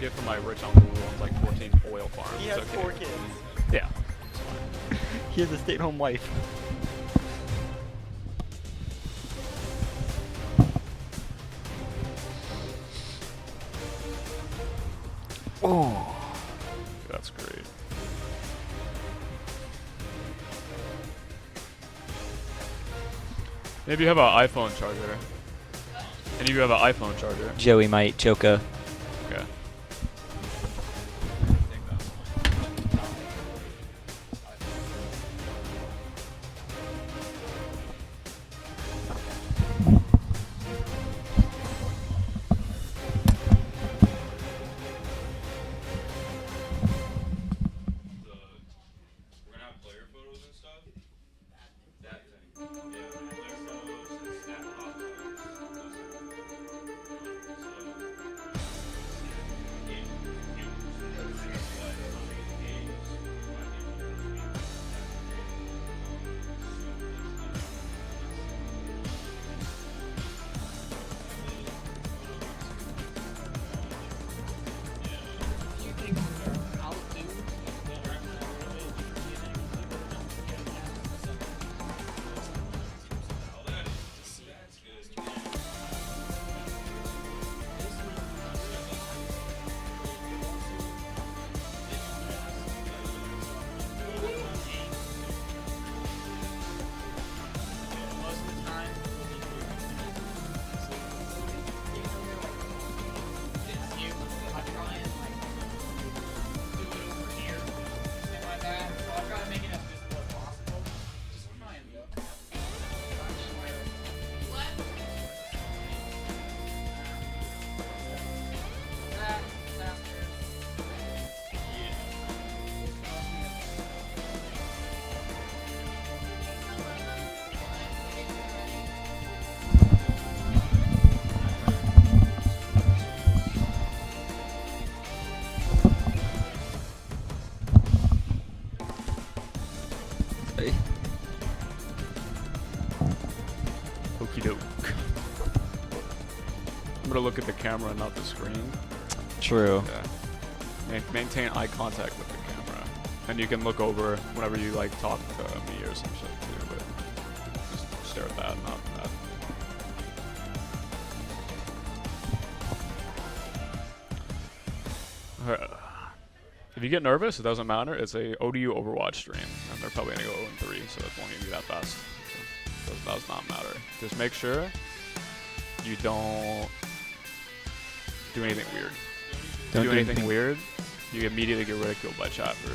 get from my rich uncle who owns like 14 oil farms. He has okay. 4 kids. Yeah. He has a stay-at-home wife. Oh. That's great. Maybe you have an iPhone charger. And you have an iPhone charger. Joey might choke a. Okay. Okie doke. I'm gonna look at the camera, not the screen. True. Yeah. Maintain eye contact with the camera, and you can look over whenever you like talk to me or some shit too. But just stare at that, not that. If you get nervous, it doesn't matter. It's a ODU Overwatch stream, and they're probably gonna go 0-3, so it won't even be that fast. So it does not matter. Just make sure you don't do anything weird. If you do anything weird, you immediately get ridiculed by chat for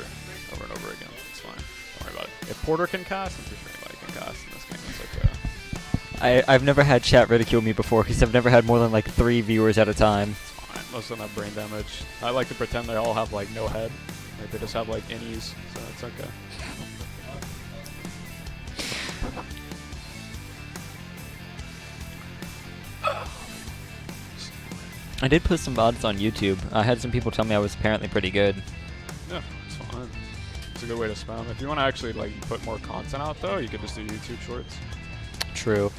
over and over again. It's fine. Don't worry about it. If Porter can cast, I'm pretty sure anybody can cast in this game. It's okay. I've never had chat ridicule me before because I've never had more than like 3 viewers at a time. Most of them have brain damage. I like to pretend they all have like no head. Like they just have like innies, so it's okay. I did put some VODs on YouTube. I had some people tell me I was apparently pretty good. Yeah, it's fine. It's a good way to spam. If you want to actually like put more content out though, you could just do YouTube shorts. True.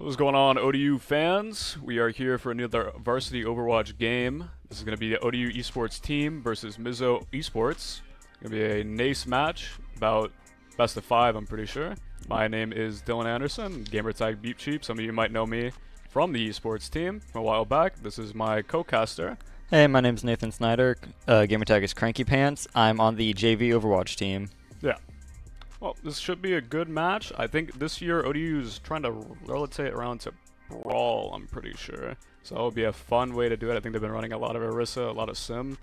What's going on, ODU fans? We are here for another varsity Overwatch game. This is going to be the ODU Esports team versus Mizzou Esports. It's going to be a NACE match, about best of 5, I'm pretty sure. My name is Dylan Anderson, gamertag Beep Cheap. Some of you might know me from the esports team from a while back. This is my co-caster. Hey, my name's Nathan Snyder. Gamertag is Cranky Pants. I'm on the JV Overwatch team. Yeah. Well, this should be a good match. I think this year ODU is trying to rotate around to Brawl, I'm pretty sure. So it'll be a fun way to do it. I think they've been running a lot of Orisa, a lot of Sim,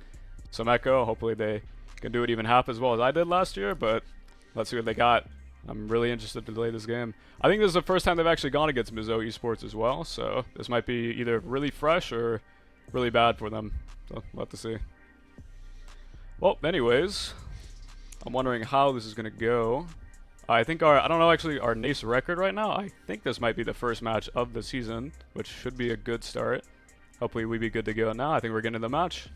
some Echo. Hopefully they can do it even half as well as I did last year, but let's see what they got. I'm really interested to play this game. I think this is the first time they've actually gone against Mizzou Esports as well, so this might be either really fresh or really bad for them. So we'll have to see. Well, anyways, I'm wondering how this is going to go. I think I don't know actually our NACE record right now. I think this might be the first match of the season, which should be a good start. Hopefully we be good to go now. I think we're getting to the match.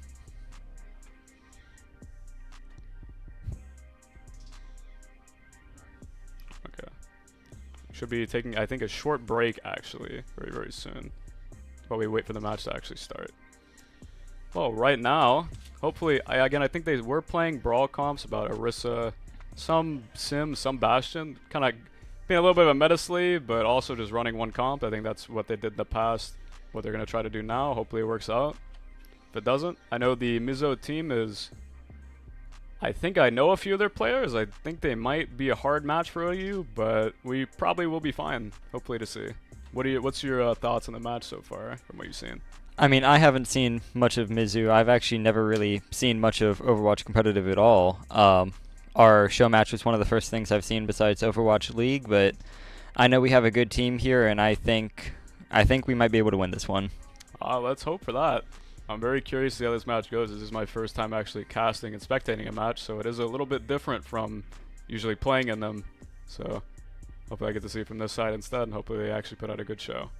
Okay. Should be taking, I think, a short break actually, very, very soon. While we wait for the match to actually start. Well, right now, hopefully, I think they were playing Brawl comps about Orisa, some Sim, some Bastion, kind of being a little bit of a meta sleeve, but also just running one comp. I think that's what they did in the past, what they're going to try to do now. Hopefully it works out. If it doesn't, I know the Mizzou team is, I think I know a few of their players. I think they might be a hard match for ODU, but we probably will be fine, hopefully to see. What's your thoughts on the match so far, from what you've seen? I mean, I haven't seen much of Mizzou. I've actually never really seen much of Overwatch competitive at all. Our show match was one of the first things I've seen besides Overwatch League, but I know we have a good team here, and I think we might be able to win this one. Let's hope for that. I'm very curious to see how this match goes. This is my first time actually casting and spectating a match, so it is a little bit different from usually playing in them. So hopefully I get to see it from this side instead, and hopefully they actually put out a good show.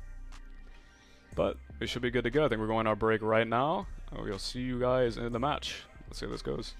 But we should be good to go. I think we're going on our break right now. We'll see you guys in the match. Let's see how this goes.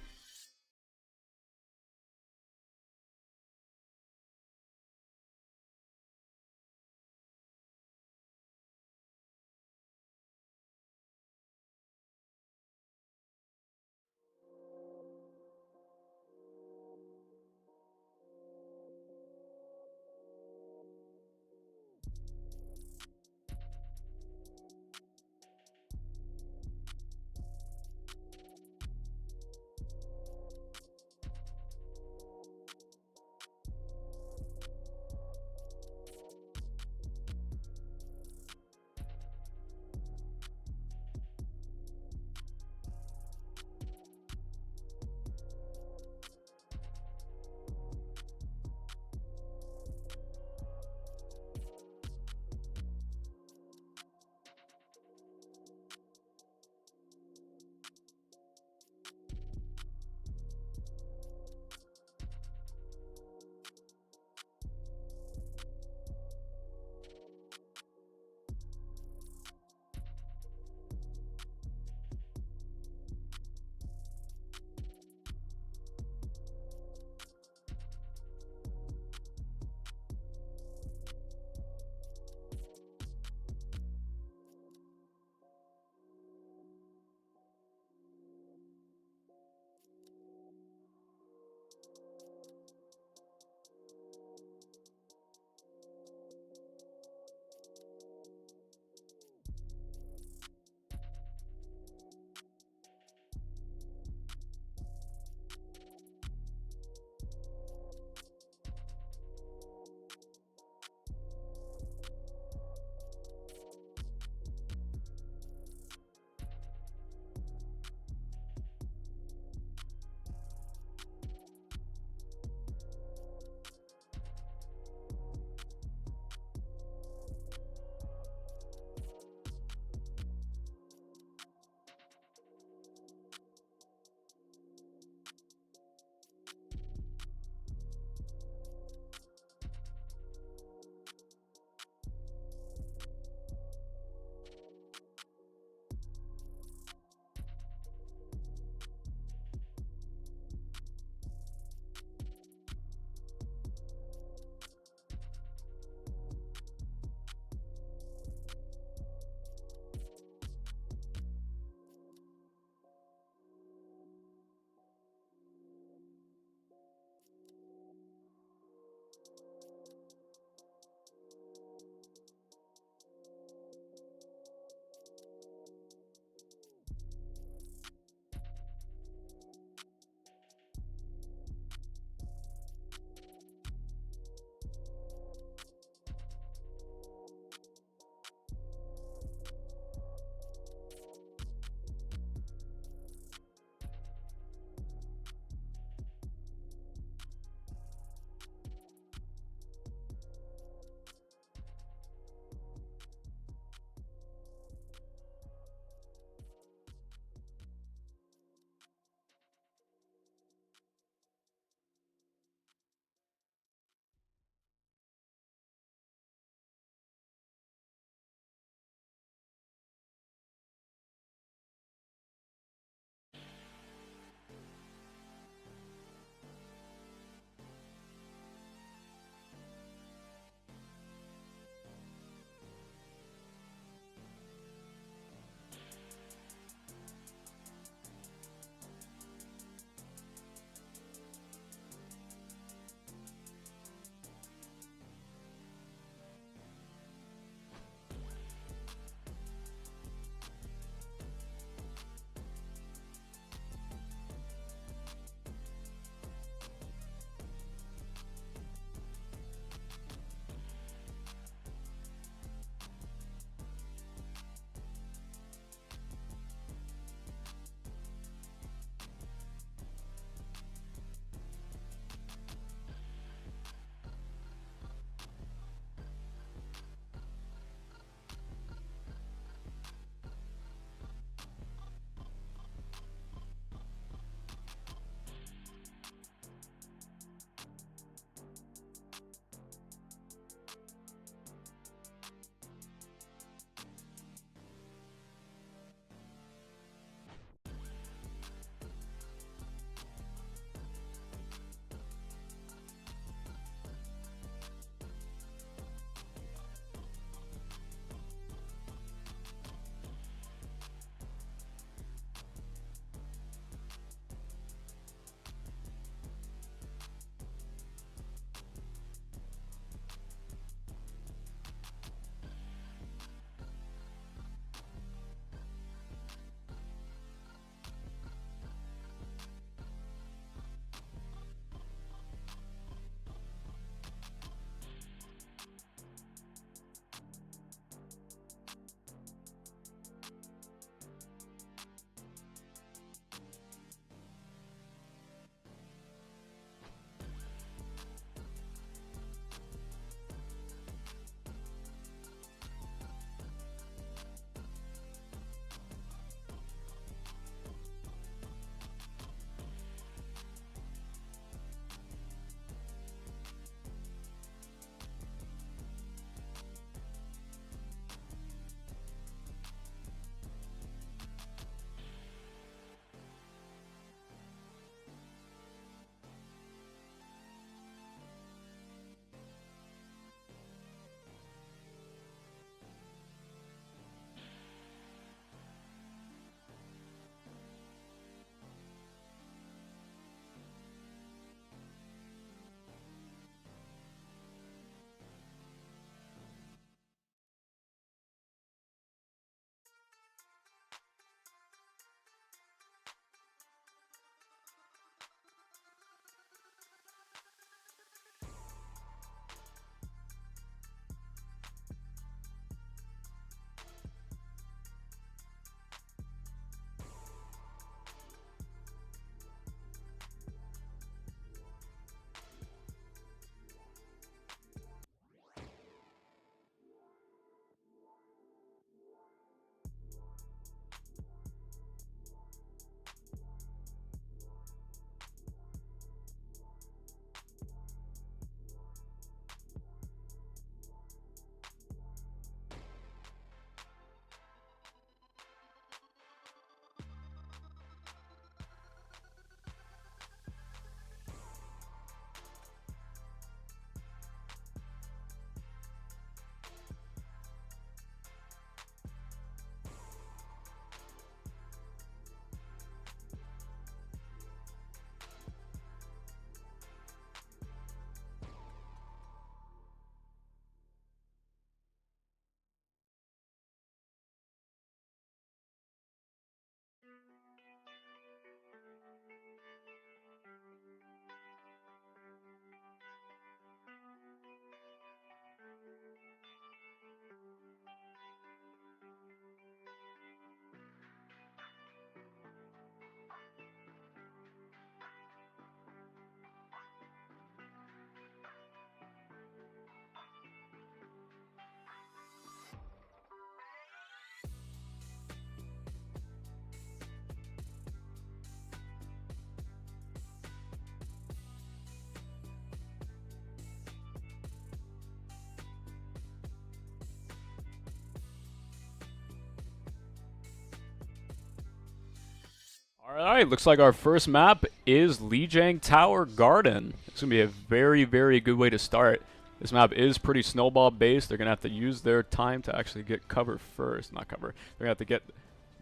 Alright, looks like our first map is Lijiang Tower Garden. It's going to be a very, very good way to start. This map is pretty snowball based. They're going to have to use their time to actually get cover first. Not cover. They're going to have to get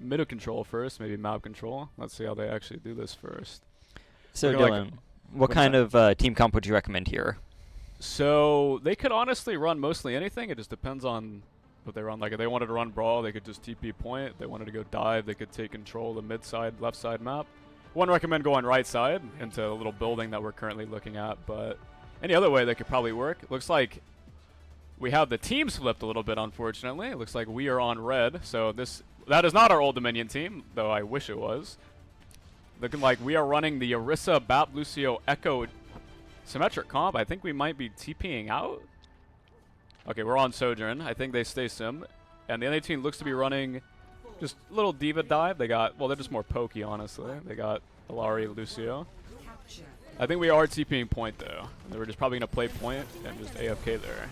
middle control first, maybe map control. Let's see how they actually do this first. So Dylan, what kind of team comp would you recommend here? So they could honestly run mostly anything. It just depends on what they run. Like if they wanted to run brawl, they could just TP point. If they wanted to go dive, they could take control of the mid side, left side map. Wouldn't recommend going right side into a little building that we're currently looking at, but any other way that could probably work. Looks like we have the teams flipped a little bit, unfortunately. It looks like we are on red, so that is not our Old Dominion team, though I wish it was. Looking like we are running the Orisa, Bap, Lucio, Echo symmetric comp. I think we might be TPing out. Okay, we're on Sojourn. I think they stay sim. And the NA team looks to be running just a little diva dive. They got, well, they're just more pokey, honestly. They got Alari, Lucio. I think we are TPing point, though. They were just probably going to play point and just AFK there.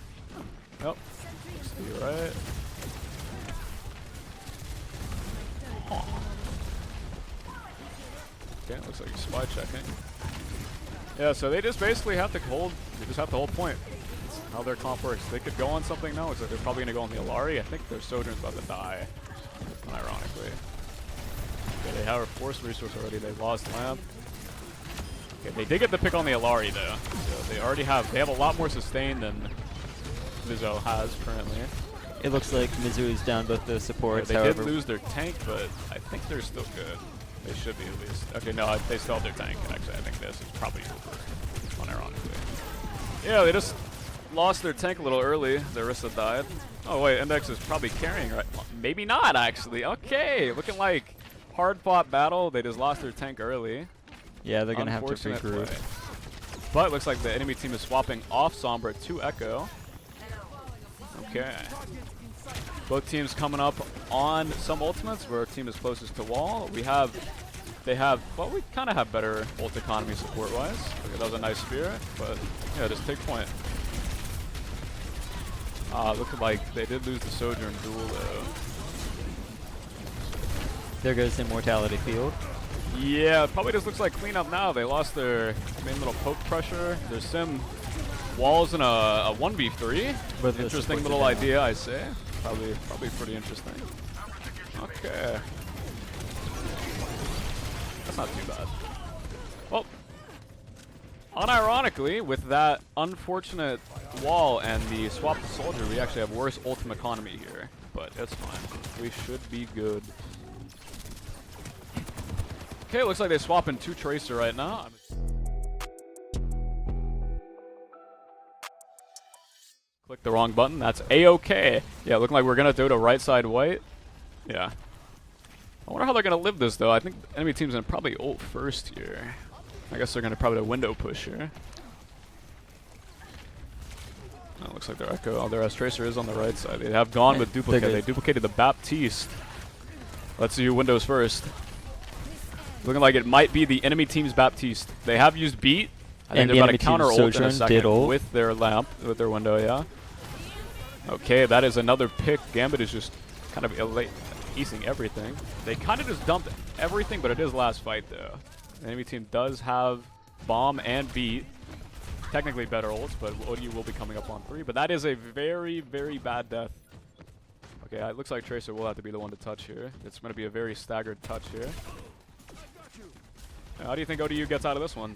Yep. Looks to be right. Huh. Okay, looks like he's spy checking. Yeah, so they just basically have to hold, they just have to hold point. That's how their comp works. They could go on something now. It's like they're probably going to go on the Alari. I think their Sojourn's about to die, unironically. Okay, they have a force resource already. They lost Lamp. Okay, they did get the pick on the Alari, though. So they already have, they have a lot more sustain than Mizzou has currently. It looks like Mizzou is down both the supports. Yeah, they did lose their tank, but I think they're still good. They should be at least. Okay, no, they still have their tank. Actually, I think this is probably over, unironically. Yeah, they just lost their tank a little early. The Orisa died. Oh, wait, Index is probably carrying, right? Maybe not, actually. Okay, looking like hard-fought battle. They just lost their tank early. Yeah, they're going to have to regroup. But it looks like the enemy team is swapping off Sombra to Echo. Okay. Both teams coming up on some ultimates where our team is closest to wall. They have, well, we kind of have better ult economy support-wise. Okay, that was a nice spear, but yeah, just take point. Looking like they did lose the Sojourn duel, though. There goes Immortality Field. Yeah, it probably just looks like cleanup now. They lost their main little poke pressure. Their sim walls in a 1v3. Interesting little idea, I say. Probably pretty interesting. Okay. That's not too bad. Well, unironically, with that unfortunate wall and the swap to soldier, we actually have worse ultimate economy here. But it's fine. We should be good. Okay, looks like they swap in 2 Tracer right now. Click the wrong button. That's A-okay. Yeah, looking like we're going to go to right side white. Yeah. I wonder how they're going to live this, though. I think the enemy team's going to probably ult first here. I guess they're going to probably window push here. Oh, looks like their Echo. Oh, their S-Tracer is on the right side. They have gone with duplicate. They duplicated the Baptiste. Let's see who windows first. Looking like it might be the enemy team's Baptiste. They have used beat. I think they're about to counter ult in a second with their lamp, with their window, yeah. Okay, that is another pick. Gambit is just kind of acing everything. They kind of just dumped everything, but it is last fight, though. The enemy team does have bomb and beat. Technically better ults, but ODU will be coming up on 3. But that is a very, very bad death. Okay, it looks like Tracer will have to be the one to touch here. It's going to be a very staggered touch here. How do you think ODU gets out of this one?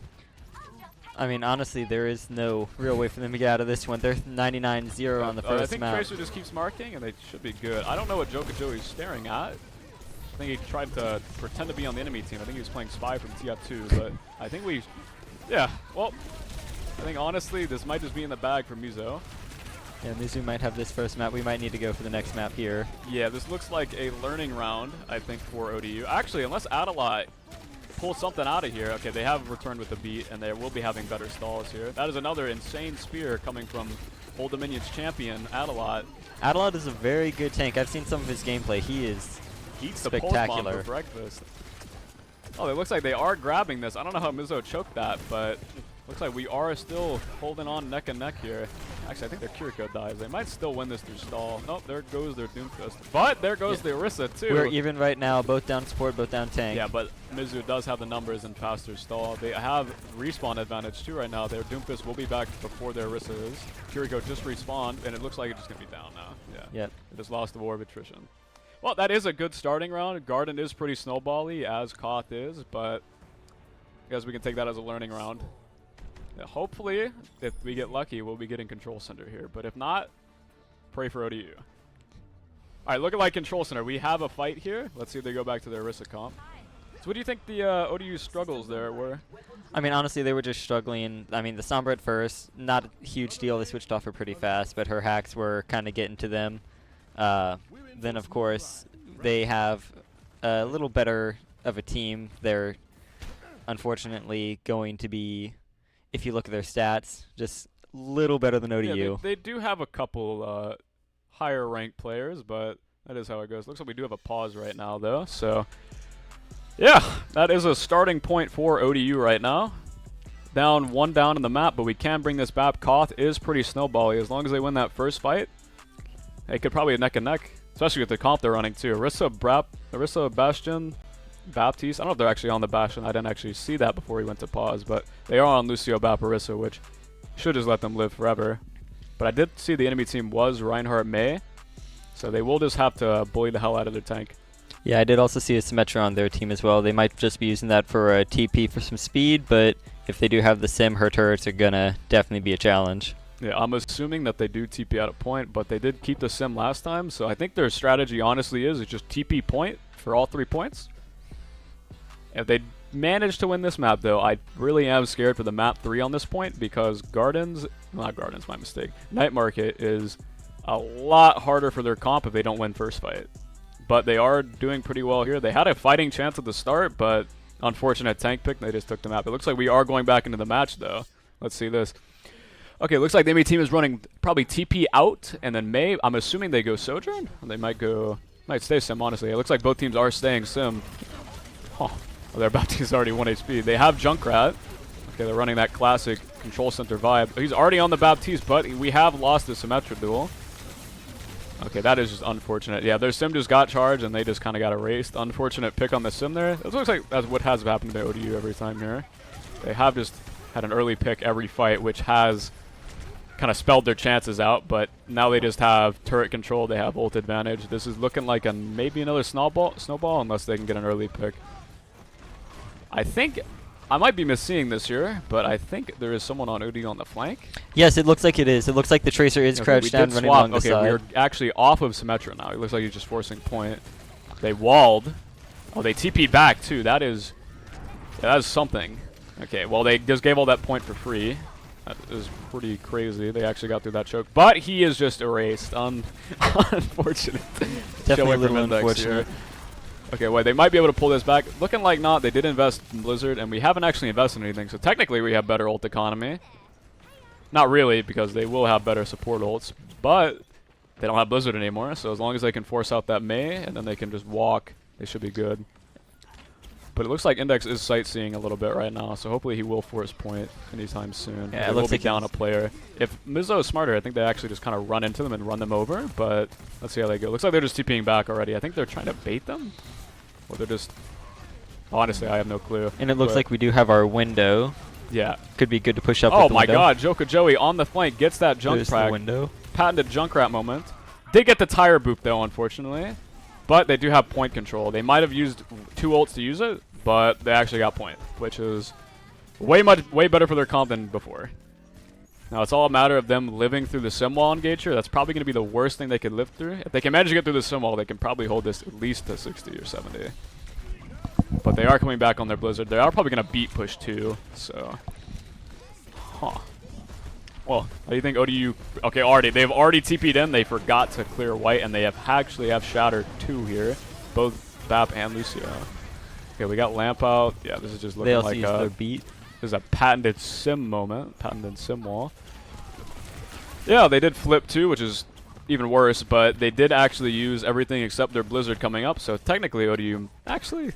I mean, honestly, there is no real way for them to get out of this one. They're 99-0 on the first I think map. Tracer just keeps marking, and they should be good. I don't know what Joka Joey's staring at. I think he tried to pretend to be on the enemy team. I think he was playing Spy from TF2, but I think we... Yeah, well, I think honestly, this might just be in the bag for Mizzou. Yeah, Mizzou might have this first map. We might need to go for the next map here. Yeah, this looks like a learning round, I think, for ODU. Actually, unless Adalot pull something out of here. Okay, they have returned with the beat, and they will be having better stalls here. That is another insane spear coming from Old Dominion's champion, Adalot. Adalot is a very good tank. I've seen some of his gameplay. He is spectacular. For breakfast. Oh, it looks like they are grabbing this. I don't know how Mizzou choked that, but looks like we are still holding on neck and neck here. Actually, I think their Kiriko dies. They might still win this through stall. Nope, there goes their Doomfist. But there goes the Orisa, too. We're even right now, both down support, both down tank. Yeah, but Mizzou does have the numbers and faster stall. They have respawn advantage, too, right now. Their Doomfist will be back before their Orisa is. Kiriko just respawned, and it looks like it's just going to be down now. Yeah. Yep. They just lost the war of attrition. Well, that is a good starting round. Garden is pretty snowbally, as Koth is, but I guess we can take that as a learning round. Yeah, hopefully, if we get lucky, we'll be getting Control Center here. But if not, pray for ODU. All right, looking like Control Center. We have a fight here. Let's see if they go back to their Orisa comp. So what do you think the ODU struggles there were? I mean, honestly, they were just struggling. I mean, the Sombra at first, not a huge deal. They switched off her pretty fast, but her hacks were kind of getting to them. Then, of course, they have a little better of a team. They're unfortunately going to be, if you look at their stats, just a little better than ODU. Yeah, they do have a couple higher ranked players, but that is how it goes. Looks like we do have a pause right now, though. So, yeah, that is a starting point for ODU right now. One down in the map, but we can bring this back. Koth is pretty snowbally. As long as they win that first fight, they could probably neck and neck, especially with the comp they're running, too. Orisa, Bastion, Baptiste. I don't know if they're actually on the Bastion. I didn't actually see that before we went to pause, but they are on Lucio, Bap, Orisa, which should just let them live forever. But I did see the enemy team was Reinhardt May, so they will just have to bully the hell out of their tank. Yeah, I did also see a Symmetra on their team as well. They might just be using that for a TP for some speed, but if they do have the Sim, her turrets are going to definitely be a challenge. Yeah, I'm assuming that they do TP out of point, but they did keep the Sim last time, so I think their strategy honestly is just TP point for all 3 points. If they manage to win this map, though, I really am scared for the map 3 on this point because not Gardens, my mistake. Night Market is a lot harder for their comp if they don't win first fight. But they are doing pretty well here. They had a fighting chance at the start, but unfortunate tank pick, they just took the map. It looks like we are going back into the match, though. Let's see this. Okay, looks like the enemy team is running probably TP out, and then May, I'm assuming they go Sojourn? They might stay Sim, honestly. It looks like both teams are staying Sim. Huh. Well, their Baptiste is already 1 HP. They have Junkrat. Okay, they're running that classic Control Center vibe. He's already on the Baptiste, but we have lost the Symmetra duel. Okay, that is just unfortunate. Yeah, their Sim just got charged, and they just kind of got erased. Unfortunate pick on the Sim there. It looks like that's what has happened to ODU every time here. They have just had an early pick every fight, which has kind of spelled their chances out, but now they just have turret control. They have ult advantage. This is looking like maybe another snowball unless they can get an early pick. I think I might be misseeing this here, but I think there is someone on OD on the flank. Yes, it looks like it is. It looks like the Tracer is crouched down running along the side. We're actually off of Symmetra now. It looks like he's just forcing point. They walled. Oh, they TP'd back too. That is something. Okay, well they just gave all that point for free. That is pretty crazy. They actually got through that choke. But he is just erased. Unfortunate. Definitely a little unfortunate. Here. Okay, wait, they might be able to pull this back. Looking like not. They did invest in Blizzard, and we haven't actually invested in anything. So technically we have better ult economy. Not really, because they will have better support ults. But they don't have Blizzard anymore. So as long as they can force out that Mei, and then they can just walk, they should be good. But it looks like Index is sightseeing a little bit right now, so hopefully he will force point anytime soon. Yeah, it looks like down a player. If Mizzou is smarter, I think they actually just kind of run into them and run them over, but let's see how they go. Looks like they're just TPing back already. I think they're trying to bait them, or they're just... Honestly, I have no clue. And it looks like we do have our window. Yeah. Could be good to push up Oh with the my window. god, Joka Joey on the flank gets that junk prac. Window. Patented Junkrat moment. Did get the tire boop though, unfortunately. But they do have point control. They might have used 2 ults to use it, but they actually got point, which is way better for their comp than before. Now it's all a matter of them living through the sim wall engager. That's probably going to be the worst thing they could live through. If they can manage to get through the sim wall, they can probably hold this at least to 60 or 70. But they are coming back on their Blizzard. They are probably going to beat push 2, so... Huh. Well, how do you think ODU... Okay, they've already TP'd in. They forgot to clear white, and they actually have shattered 2 here. Both Bap and Lucio. Okay, we got Lamp out. Yeah, this is just looking like use their beat. This is a patented sim moment. Patented sim wall. Yeah, they did flip too, which is even worse, but they did actually use everything except their Blizzard coming up, so technically ODU... Actually,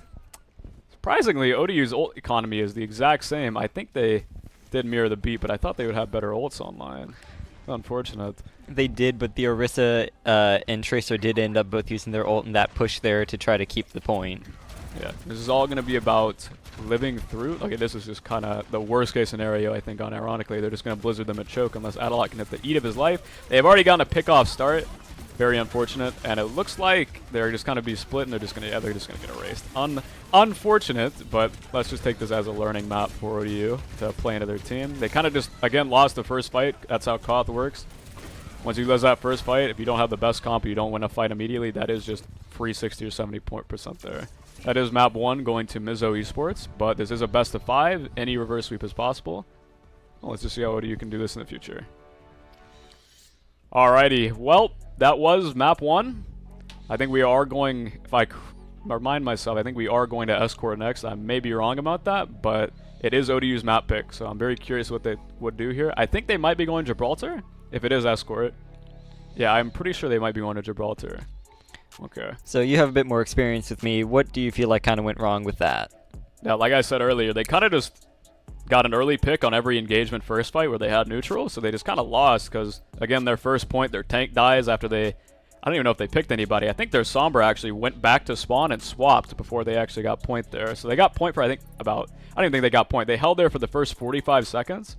surprisingly, ODU's ult economy is the exact same. I think they did mirror the beat, but I thought they would have better ults online. Unfortunate. They did, but the Orisa and Tracer did end up both using their ult and that push there to try to keep the point. Yeah, this is all going to be about living through. Okay, this is just kind of the worst case scenario, I think, unironically. They're just going to blizzard them and choke unless Adelot can hit the eat of his life. They've already gotten a pick-off start. Very unfortunate. And it looks like they're just going to be split and they're just going to get erased. Unfortunate, but let's just take this as a learning map for ODU to play into their team. They kind of just, again, lost the first fight. That's how Koth works. Once you lose that first fight, if you don't have the best comp, you don't win a fight immediately. That is just free 60 or 70% there. That is map 1 going to Mizzou Esports, but this is a best of 5. Any reverse sweep is possible. Well, let's just see how ODU can do this in the future. Alrighty, well, that was map 1. I think we are going, if I remind myself, I think we are going to Escort next. I may be wrong about that, but it is ODU's map pick, so I'm very curious what they would do here. I think they might be going Gibraltar, if it is Escort. Yeah, I'm pretty sure they might be going to Gibraltar. Okay. So you have a bit more experience with me. What do you feel like kind of went wrong with that? Yeah, like I said earlier, they kind of just got an early pick on every engagement first fight where they had neutral, so they just kind of lost because, again, their first point, their tank dies after they... I don't even know if they picked anybody. I think their Sombra actually went back to spawn and swapped before they actually got point there. So they got point for, I think, about... I don't even think they got point. They held there for the first 45 seconds,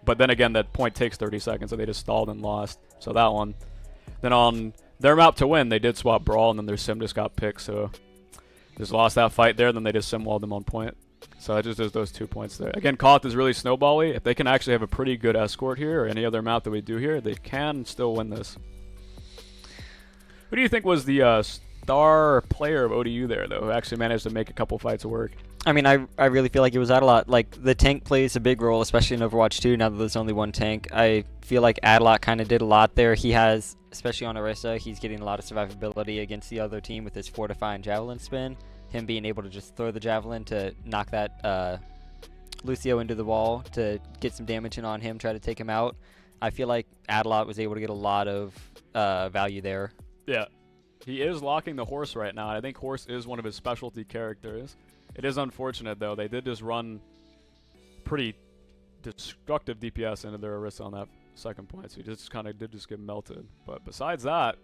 but then again, that point takes 30 seconds, so they just stalled and lost. So that one. Then on their map to win, they did swap Brawl, and then their Sim just got picked, so just lost that fight there, then they just Sim-walled them on point. So that just does those 2 points there. Again, Koth is really snowbally. If they can actually have a pretty good escort here, or any other map that we do here, they can still win this. Who do you think was the star player of ODU there, though, who actually managed to make a couple fights work? I mean, I really feel like it was Adelot. Like, the tank plays a big role, especially in Overwatch 2, now that there's only one tank. I feel like Adelot kind of did a lot there. He has, especially on Orisa, he's getting a lot of survivability against the other team with his Fortify and Javelin spin. Him being able to just throw the Javelin to knock that Lucio into the wall to get some damage in on him, try to take him out. I feel like Adelot was able to get a lot of value there. Yeah, he is locking the Horse right now, and I think Horse is one of his specialty characters. It is unfortunate, though. They did just run pretty destructive DPS into their Orisa on that second point, so he just kind of did just get melted. But besides that,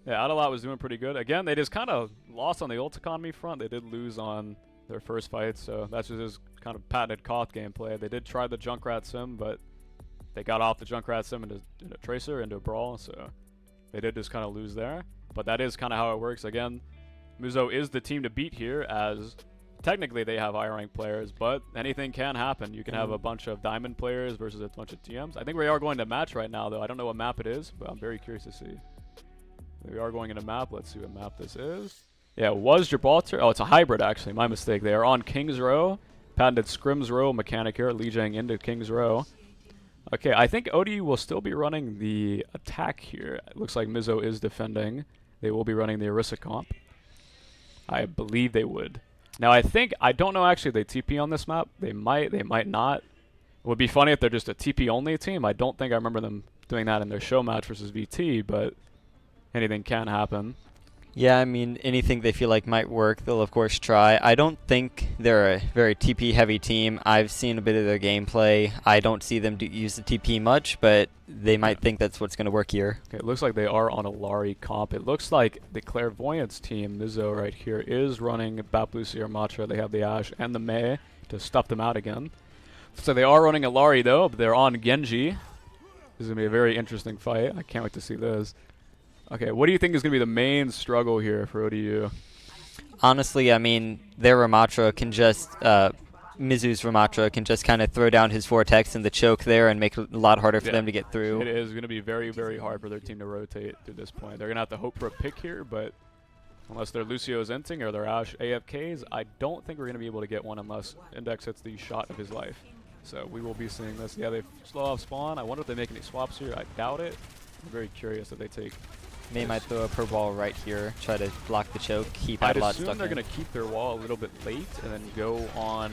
yeah, Adelot was doing pretty good. Again, they just kind of lost on the ult economy front. They did lose on their first fight, so that's just his kind of patented Koth gameplay. They did try the Junkrat Sim, but they got off the Junkrat Sim into Tracer, into a Brawl, so they did just kind of lose there. But that is kind of how it works. Again, Mizzou is the team to beat here, as technically they have high rank players, but anything can happen. You can have a bunch of diamond players versus a bunch of TMs. I think we are going to match right now, though. I don't know what map it is, but I'm very curious to see. We are going into map. Let's see what map this is. Yeah, it was Gibraltar. Oh, it's a hybrid, actually. My mistake. They are on King's Row. Patented Scrim's Row mechanic here. Lijiang into King's Row. Okay, I think ODU will still be running the attack here. It looks like Mizzou is defending. They will be running the Orisa comp. I believe they would. Now, I don't know actually if they TP on this map. They might not. It would be funny if they're just a TP only team. I don't think I remember them doing that in their show match versus VT, but anything can happen. Yeah, I mean, anything they feel like might work, they'll of course try. I don't think they're a very TP-heavy team. I've seen a bit of their gameplay. I don't see them use the TP much, but they might think that's what's going to work here. Okay, it looks like they are on a Lari comp. It looks like the Clairvoyance team, Mizzou right here, is running Baplusi or Matra. They have the Ashe and the Mei to stuff them out again. So they are running a Lari, though, but they're on Genji. This is going to be a very interesting fight. I can't wait to see this. Okay, what do you think is going to be the main struggle here for ODU? Honestly, I mean, their Ramatra can just, Mizzou's Ramatra can just kind of throw down his Vortex and the choke there and make it a lot harder for them to get through. It is going to be very, very hard for their team to rotate through this point. They're going to have to hope for a pick here, but unless their Lucio's inting or their Ashe AFKs, I don't think we're going to be able to get one unless Index hits the shot of his life. So we will be seeing this. Yeah, they slow off spawn. I wonder if they make any swaps here. I doubt it. I'm very curious if they take... May might throw a pro ball right here, try to block the choke, keep I'd Adelot assume stuck they're in. going to keep their wall a little bit late and then go on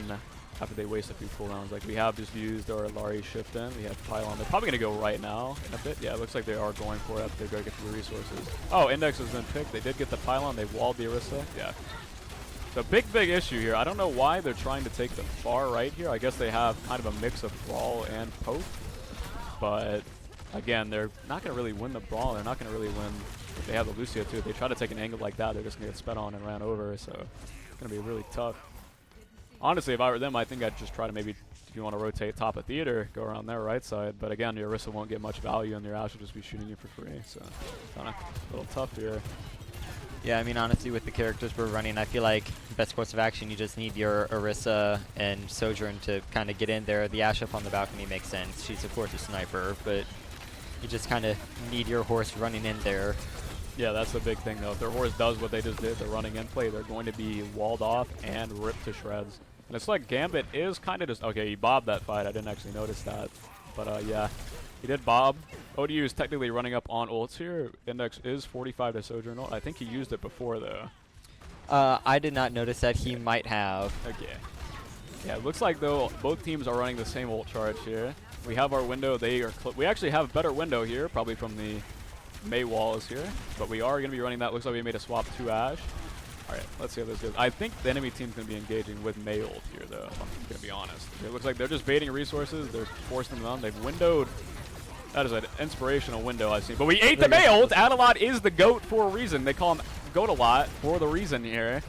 after they waste a few cooldowns. Like, we have just used our Lari shift in. We have Pylon. They're probably going to go right now in a bit. Yeah, it looks like they are going for it after they go get the resources. Oh, Index has been picked. They did get the Pylon. They walled the Orisa. Yeah. The big issue here. I don't know why they're trying to take the far right here. I guess they have kind of a mix of Brawl and Poke. But again, they're not going to really win the brawl. They're not going to really win if they have the Lucio too. If they try to take an angle like that, they're just going to get sped on and ran over. So it's going to be really tough. Honestly, if I were them, I think I'd just try to maybe, if you want to rotate top of theater, go around their right side. But again, your Orisa won't get much value, and your Ashe will just be shooting you for free. So kind of a little tough here. Yeah, I mean, honestly, with the characters we're running, I feel like best course of action, you just need your Orisa and Sojourn to kind of get in there. The Ashe up on the balcony makes sense. She's, of course, a sniper, but you just kind of need your horse running in there. Yeah, that's the big thing, though. If their horse does what they just did, the running in play, they're going to be walled off and ripped to shreds. And it's like Gambit is kind of just... Okay, he bobbed that fight. I didn't actually notice that. But, yeah, he did bob. ODU is technically running up on ults here. Index is 45 to Sojourn ult. I think he used it before, though. I did not notice that. He might have. Okay. Yeah, it looks like, though, both teams are running the same ult charge here. We have our window. They are... We actually have a better window here, probably from the Mei walls here. But we are going to be running that. Looks like we made a swap to Ashe. All right, let's see how this goes. I think the enemy team's going to be engaging with Mei ult here, though, if I'm going to be honest. It looks like they're just baiting resources. They're forcing them on. They've windowed. That is an inspirational window I've seen. But we ate the Mei ult. Adelot is the GOAT for a reason. They call him GOAT-a-lot for the reason here.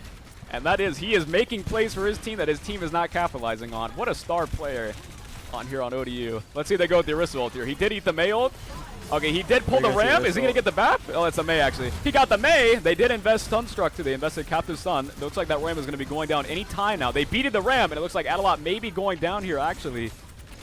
And that is, he is making plays for his team that his team is not capitalizing on. What a star player on here on ODU. Let's see if they go with the Orisa ult here. He did eat the Mei ult. Okay, he did pull the ram. Is he going to get the BAP? Oh, it's a Mei, actually. He got the Mei. They did invest Sunstruck, too. They invested Captive Sun. It looks like that ram is going to be going down any time now. They beated the ram, and it looks like Adelot may be going down here, actually.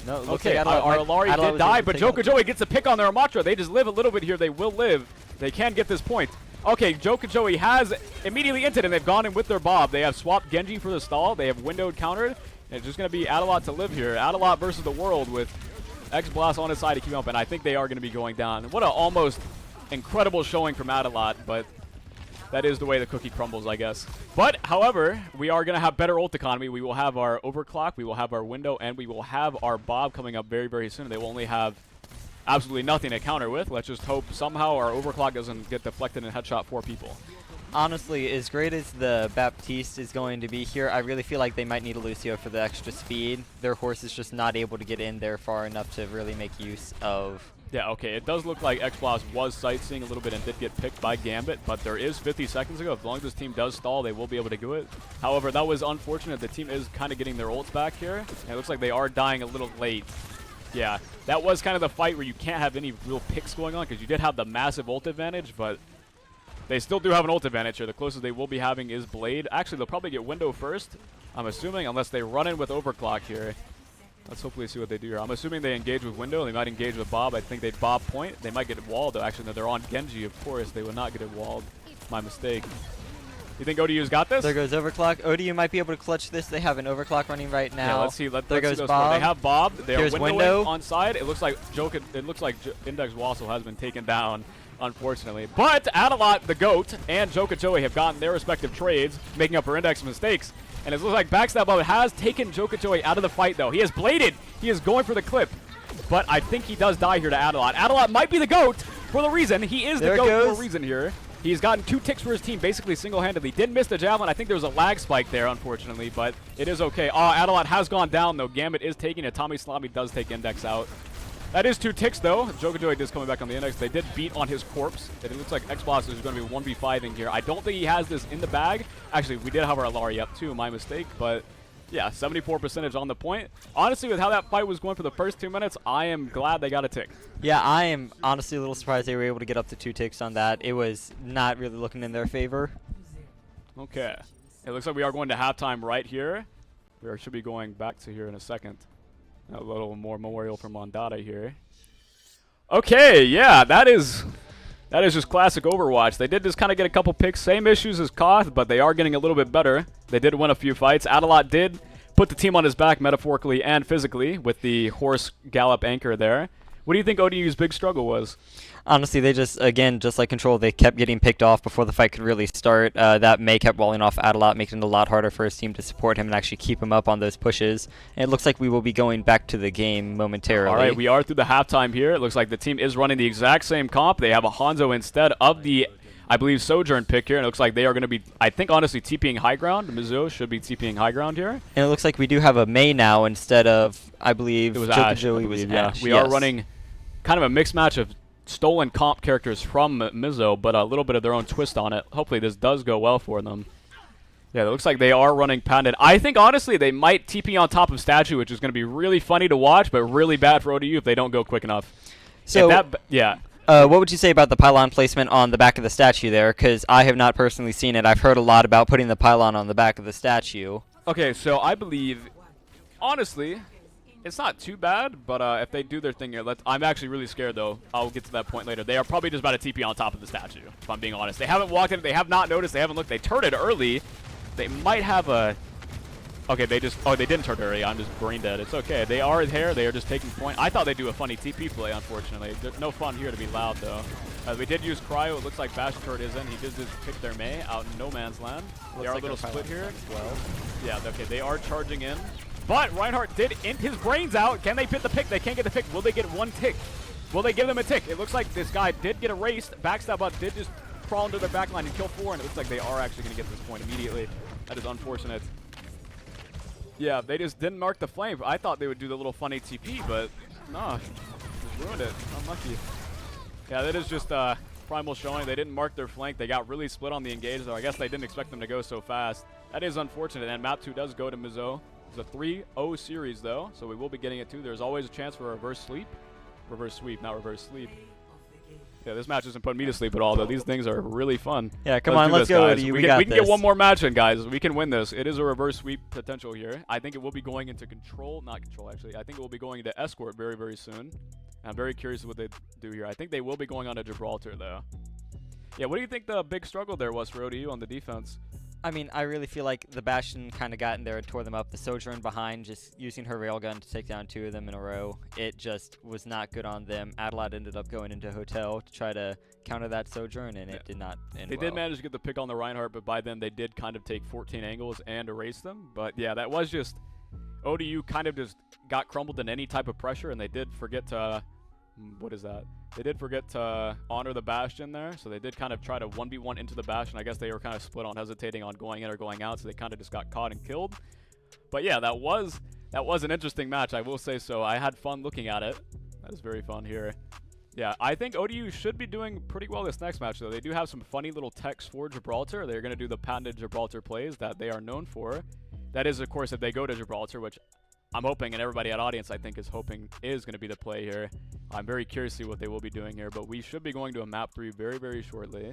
No, okay, our Alari did die, but Joka Joey gets a pick on their Amatra. They just live a little bit here. They will live. They can get this point. Okay, Joka Joey has immediately entered, and they've gone in with their Bob. They have swapped Genji for the stall. They have windowed countered. And it's just going to be Adelot to live here. Adelot versus the world with X-Blast on his side to keep up, and I think they are going to be going down. What an almost incredible showing from Adelot, but that is the way the cookie crumbles, I guess. But, however, we are going to have better ult economy. We will have our overclock, we will have our window, and we will have our Bob coming up very, very soon. They will only have absolutely nothing to counter with. Let's just hope somehow our overclock doesn't get deflected and headshot 4 people. Honestly, as great as the Baptiste is going to be here, I really feel like they might need a Lucio for the extra speed. Their horse is just not able to get in there far enough to really make use of... Yeah, okay, it does look like X-Blast was sightseeing a little bit and did get picked by Gambit, but there is 50 seconds ago. As long as this team does stall, they will be able to do it. However, that was unfortunate. The team is kind of getting their ults back here, and it looks like they are dying a little late. Yeah, that was kind of the fight where you can't have any real picks going on because you did have the massive ult advantage, but they still do have an ult advantage here. The closest they will be having is Blade. Actually, they'll probably get window first, I'm assuming, unless they run in with overclock here. Let's hopefully see what they do here. I'm assuming they engage with window. They might engage with Bob. I think they'd Bob point. They might get it walled, though. Actually, no, they're on Genji, of course. They would not get it walled. My mistake. You think ODU's got this? There goes overclock. ODU might be able to clutch this. They have an overclock running right now. Yeah, let's see. Let's there goes see Bob. They have Bob. They are windowing window on side. It looks like Index Wassel has been taken down, unfortunately. But Adelot, the GOAT, and Joka Joey have gotten their respective trades, making up for Index mistakes. And it looks like Backstab Bob has taken Joka Joey out of the fight, though. He has bladed. He is going for the clip. But I think he does die here to Adelot. Adelot might be the GOAT for the reason. He is the GOAT for a reason here. He's gotten 2 ticks for his team, basically single-handedly. Did miss the Javelin. I think there was a lag spike there, unfortunately, but it is okay. Adelot has gone down, though. Gambit is taking it. Tommy Slobby does take Index out. That is 2 ticks, though. Joka Joey is coming back on the Index. They did beat on his corpse. It looks like X-Blast is going to be 1v5ing here. I don't think he has this in the bag. Actually, we did have our Alari up, too. My mistake, but... yeah, 74% on the point. Honestly, with how that fight was going for the first 2 minutes, I am glad they got a tick. Yeah, I am honestly a little surprised they were able to get up to 2 ticks on that. It was not really looking in their favor. Okay. It looks like we are going to halftime right here. We should be going back to here in a second. A little more memorial for Mondada here. Okay, yeah, that is just classic Overwatch. They did just kind of get a couple picks. Same issues as Koth, but they are getting a little bit better. They did win a few fights. Adelot did put the team on his back metaphorically and physically with the horse gallop anchor there. What do you think ODU's big struggle was? Honestly, they just, again, just like Control, they kept getting picked off before the fight could really start. That Mei kept walling off Adelot, making it a lot harder for his team to support him and actually keep him up on those pushes. And it looks like we will be going back to the game momentarily. All right, we are through the halftime here. It looks like the team is running the exact same comp. They have a Hanzo instead of the, I believe, Sojourn pick here. And it looks like they are going to be, I think, honestly, TPing high ground. Mizzou should be TPing high ground here. And it looks like we do have a Mei now instead of, I believe, it was Joka Ashe, Joey was yeah. Ashe. We are running kind of a mixed match of stolen comp characters from Mizzou, but a little bit of their own twist on it. Hopefully this does go well for them. Yeah, it looks like they are running patented. I think, honestly, they might TP on top of Statue, which is going to be really funny to watch, but really bad for ODU if they don't go quick enough. So, yeah. What would you say about the pylon placement on the back of the statue there? Because I have not personally seen it. I've heard a lot about putting the pylon on the back of the statue. Okay, so I believe, honestly, it's not too bad, but if they do their thing here, I'm actually really scared, though. I'll get to that point later. They are probably just about to TP on top of the statue, if I'm being honest. They haven't walked in. They have not noticed. They haven't looked. They turned it early. They might have a... Okay, they didn't turn early. I'm just brain dead. It's okay. They are here. They are just taking point. I thought they'd do a funny TP play, unfortunately. There's no fun here to be loud, though. We did use Cryo. It looks like Bastion Turret is in. He did just pick their May out in no man's land. They are like a little split here. Well. Yeah, okay, they are charging in. But Reinhardt did int his brains out. Can they pit the pick? They can't get the pick. Will they get one tick? Will they give them a tick? It looks like this guy did get erased. Backstab bot did just crawl into their backline and kill 4, and it looks like they are actually going to get this point immediately. That is unfortunate. Yeah, they just didn't mark the flame. I thought they would do the little funny TP, but no, just ruined it. Unlucky. Yeah, that is just Primal showing. They didn't mark their flank. They got really split on the engage, though. I guess they didn't expect them to go so fast. That is unfortunate, and map 2 does go to Mizzou. It's a 3-0 series, though, so we will be getting it, too. There's always a chance for a reverse sweep. Reverse sweep, not reverse sleep. Yeah, this match isn't putting me to sleep at all, though. These things are really fun. Yeah, come on, let's go, ODU. We can get one more match in, guys. We can win this. It is a reverse sweep potential here. I think it will be going into control. Not control, actually. I think it will be going into escort very, very soon. I'm very curious what they do here. I think they will be going on to Gibraltar, though. Yeah, what do you think the big struggle there was for ODU on the defense? I mean, I really feel like the Bastion kind of got in there and tore them up. The Sojourn behind, just using her railgun to take down 2 of them in a row. It just was not good on them. Adelaide ended up going into Hotel to try to counter that Sojourn, and it did not end They did manage to get the pick on the Reinhardt, but by then they did kind of take 14 angles and erase them. But yeah, that was just... ODU kind of just got crumbled in any type of pressure, and they did forget to... what is that? They did forget to honor the Bastion there, so they did kind of try to 1v1 into the Bastion. I guess they were kind of split on hesitating on going in or going out, so they kind of just got caught and killed. But yeah, that was an interesting match, I will say so. I had fun looking at it. That is very fun here. Yeah, I think ODU should be doing pretty well this next match, though. They do have some funny little techs for Gibraltar. They're going to do the patented Gibraltar plays that they are known for. That is, of course, if they go to Gibraltar, which I'm hoping, and everybody at audience, I think, is hoping is going to be the play here. I'm very curious to see what they will be doing here, but we should be going to a map 3 very, very shortly.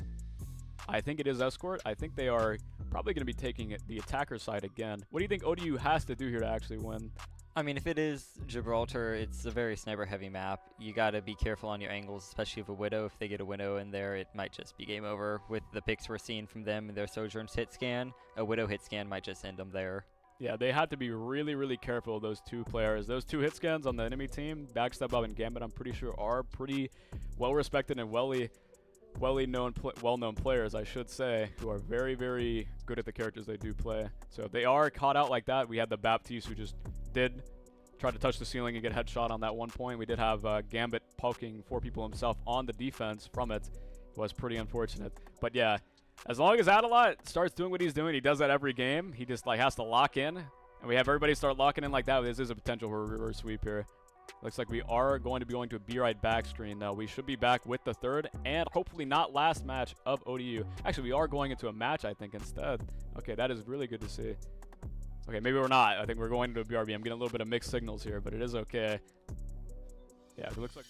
I think it is escort. I think they are probably going to be taking it the attacker side again. What do you think ODU has to do here to actually win? I mean, if it is Gibraltar, it's a very sniper-heavy map. You got to be careful on your angles, especially with a Widow. If they get a Widow in there, it might just be game over. With the picks we're seeing from them and their Sojourn's hit scan, a Widow hit scan might just end them there. Yeah, they had to be really, really careful of those 2 players. Those 2 hit scans on the enemy team, Backstab Bob and Gambit, I'm pretty sure are pretty well-respected and well-known players, I should say, who are very, very good at the characters they do play. So if they are caught out like that, we had the Baptiste who just did try to touch the ceiling and get headshot on that one point. We did have Gambit poking 4 people himself on the defense from it. It was pretty unfortunate. But yeah, as long as Adelaide starts doing what he's doing, he does that every game. He just like has to lock in, and we have everybody start locking in like that. This is a potential for a reverse sweep here. Looks like we are going to be going to a Be Right back screen now. We should be back with the 3rd and hopefully not last match of ODU. Actually, we are going into a match, I think, instead. Okay, that is really good to see. Okay, maybe we're not. I think we're going to a BRB. I'm getting a little bit of mixed signals here, but it is okay. Yeah, it looks like...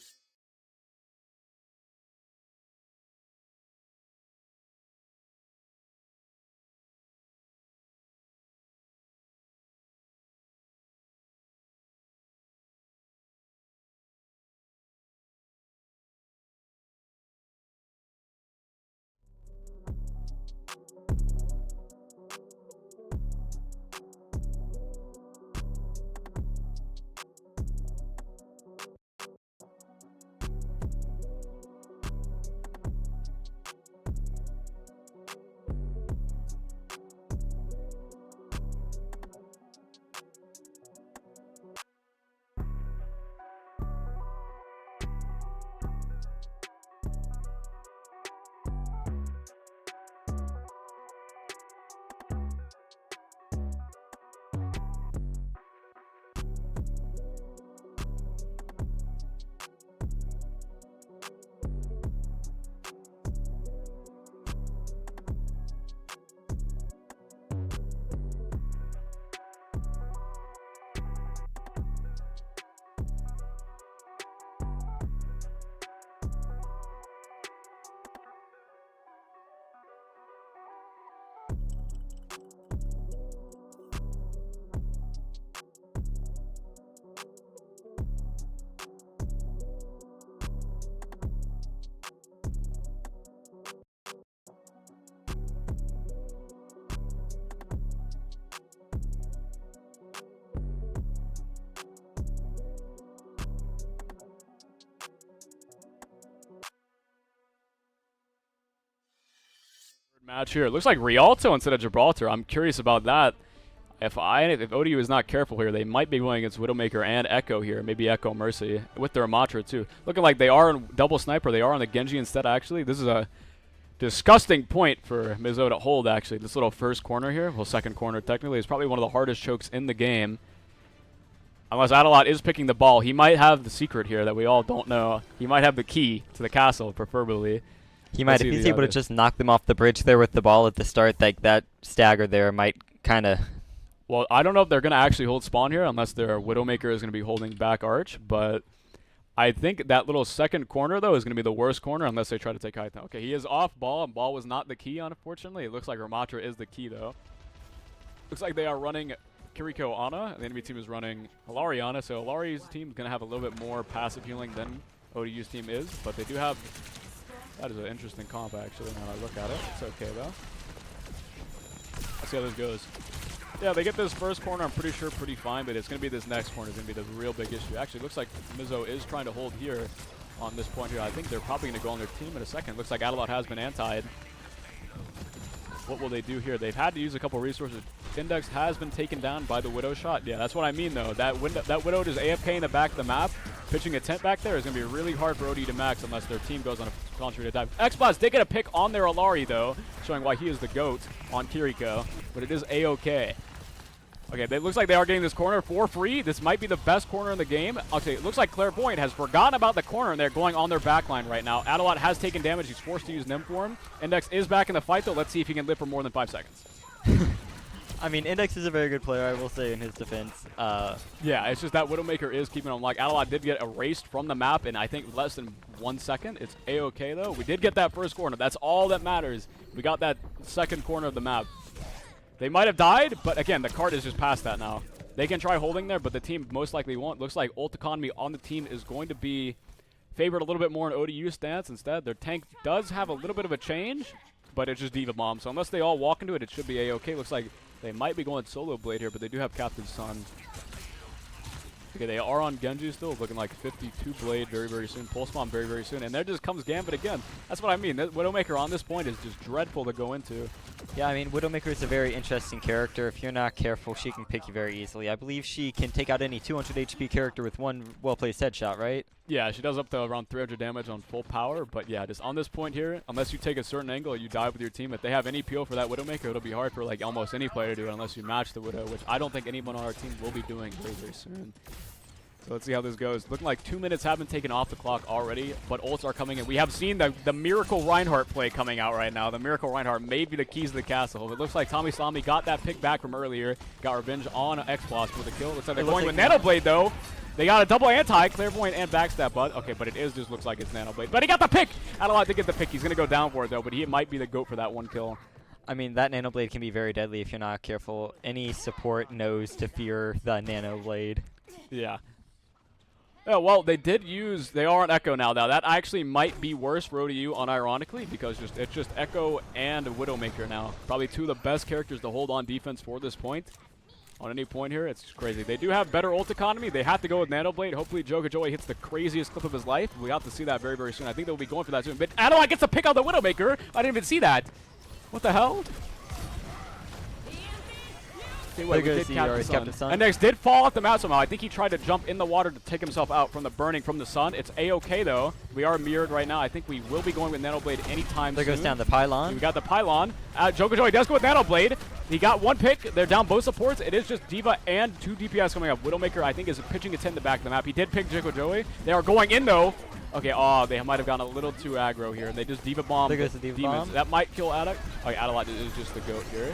Match here. It looks like Rialto instead of Gibraltar. I'm curious about that. If ODU is not careful here, they might be going against Widowmaker and Echo here. Maybe Echo Mercy with their Amatra too. Looking like they are on double sniper. They are on the Genji instead, actually. This is a disgusting point for Mizzou to hold, actually. This little first corner here, well, second corner technically, is probably one of the hardest chokes in the game. Unless Adelot is picking the ball. He might have the secret here that we all don't know. He might have the key to the castle, preferably. He might, if he's able to just knock them off the bridge there with the ball at the start, like that stagger there might kind of... Well, I don't know if they're going to actually hold spawn here unless their Widowmaker is going to be holding back Arch, but I think that little second corner, though, is going to be the worst corner unless they try to take high. Okay, he is off ball, and ball was not the key, unfortunately. It looks like Ramatra is the key, though. Looks like they are running Kiriko Ana, and the enemy team is running Hilari Ana, so Hilari's team is going to have a little bit more passive healing than ODU's team is, but they do have... That is an interesting comp, actually, now I look at it. It's okay, though. Let's see how this goes. Yeah, they get this first corner, I'm pretty sure, pretty fine, but it's going to be this next corner is going to be the real big issue. Actually, it looks like Mizzou is trying to hold here on this point here. I think they're probably going to go on their team in a second. Looks like Adelot has been antied. What will they do here? They've had to use a couple resources. Index has been taken down by the Widow shot. Yeah, that's what I mean, though. That Widow just AFK in the back of the map. Pitching a tent back there is going to be really hard for ODU to max unless their team goes on a concentrated dive. Xbox did get a pick on their Hilari, though, showing why he is the GOAT on Kiriko, but it is A-OK. Okay, it looks like they are getting this corner for free. This might be the best corner in the game. Okay, it looks like Clairvoyant has forgotten about the corner, and they're going on their backline right now. Adelot has taken damage. He's forced to use Nim form. Index is back in the fight, though. Let's see if he can live for more than 5 seconds. I mean, Index is a very good player, I will say, in his defense. Yeah, it's just that Widowmaker is keeping him like Adelot did get erased from the map in, I think, less than 1 second. It's A-OK, though. We did get that first corner. That's all that matters. We got that second corner of the map. They might have died, but again, the card is just past that now. They can try holding there, but the team most likely won't. Looks like ult economy on the team is going to be favored a little bit more in ODU stance instead. Their tank does have a little bit of a change, but it's just Diva Bomb. So unless they all walk into it, it should be A-OK. Looks like they might be going solo blade here, but they do have Captain Sun. Okay, they are on Genji still, looking like 52 blade very, very soon. Pulse Bomb very, very soon. And there just comes Gambit again. That's what I mean. Widowmaker on this point is just dreadful to go into. Yeah, I mean, Widowmaker is a very interesting character. If you're not careful, she can pick you very easily. I believe she can take out any 200 HP character with one well-placed headshot, right? Yeah, she does up to around 300 damage on full power. But yeah, just on this point here, unless you take a certain angle, you die with your team. If they have any peel for that Widowmaker, it'll be hard for like almost any player to do it unless you match the Widow, which I don't think anyone on our team will be doing very, very soon. So let's see how this goes. Looking like 2 minutes have been taken off the clock already, but ults are coming in. We have seen the Miracle Reinhardt play coming out right now. The Miracle Reinhardt may be the keys to the castle. It looks like Tommy Salami got that pick back from earlier. Got revenge on Xbox with a kill. Looks like they're going with Nanoblade, though. They got a double anti, Clairvoyant and backstab, but okay, but it is just looks like it's Nanoblade. But he got the pick! Adelot did get the pick. He's going to go down for it, though, but he might be the GOAT for that one kill. I mean, that Nanoblade can be very deadly if you're not careful. Any support knows to fear the Nanoblade. Yeah. Yeah, well, they are on Echo now. That actually might be worse for ODU, unironically, because it's just Echo and Widowmaker now. Probably two of the best characters to hold on defense for this point. On any point here, it's crazy. They do have better ult economy. They have to go with Nanoblade. Hopefully, Joga Joey hits the craziest clip of his life. We have to see that very, very soon. I think they'll be going for that soon. But Adelot gets a pick on the Widowmaker. I didn't even see that. What the hell? Wait, we did Captain Sun. And next did fall off the map somehow. I think he tried to jump in the water to take himself out from the burning from the sun. It's A-OK, though. We are mirrored right now. I think we will be going with Nanoblade anytime there soon. Goes down the pylon. We got the pylon. Joga Joey does go with Nanoblade. He got one pick. They're down both supports. It is just Diva and 2 DPS coming up. Widowmaker, I think, is pitching a 10 in the back of the map. He did pick Joga Joey. They are going in, though. Okay, they might have gone a little too aggro here. And they just Diva Bomb. There goes the Diva Bomb. That might kill Adelot. Okay, Adelot is just the GOAT here.